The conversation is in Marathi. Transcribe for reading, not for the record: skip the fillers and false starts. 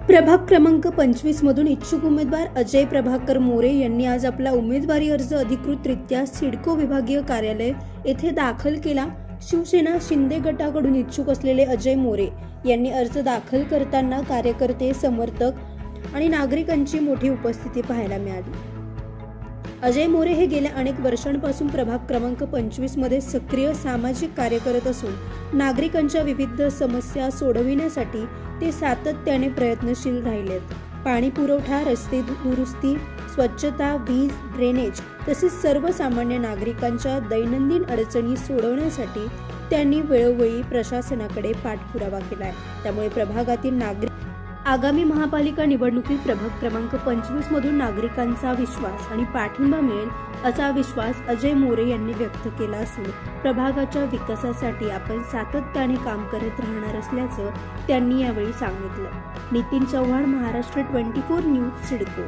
प्रभाग क्रमांक 25 मधून इच्छुक उमेदवार अजय प्रभाकर मोरे यांनी आज आपला उमेदवारी अर्ज अधिकृतरित्या सिडको विभागीय कार्यालय येथे दाखल केला। शिवसेना शिंदे गटाकडून इच्छुक असलेले अजय मोरे यांनी अर्ज दाखल करताना कार्यकर्ते, समर्थक आणि नागरिकांची मोठी उपस्थिती पाहायला मिळाली। अजय मोरे हे गेल्या अनेक वर्षांपासून प्रभाग क्रमांक 25 मध्ये सक्रिय सामाजिक कार्य करत असून नागरिकांच्या विविध समस्या सोडविण्यासाठी ते सातत्याने प्रयत्नशील राहिलेत। पाणी पुरवठा, रस्ते दुरुस्ती, स्वच्छता, वीज, ड्रेनेज तसेच सर्वसामान्य नागरिकांच्या दैनंदिन अडचणी सोडवण्यासाठी त्यांनी वेळोवेळी प्रशासनाकडे पाठपुरावा केलाय। त्यामुळे प्रभागातील नागरिक आगामी महापालिका निवडणुकीत प्रभाग क्रमांक 25 मधून नागरिकांचा विश्वास आणि पाठिंबा मिळेल असा विश्वास अजय मोरे यांनी व्यक्त केला असून प्रभागाच्या विकासासाठी आपण सातत्याने काम करत राहणार असल्याचं त्यांनी यावेळी सांगितलं। नितीन चव्हाण, महाराष्ट्र 24 न्यूज, सिडको।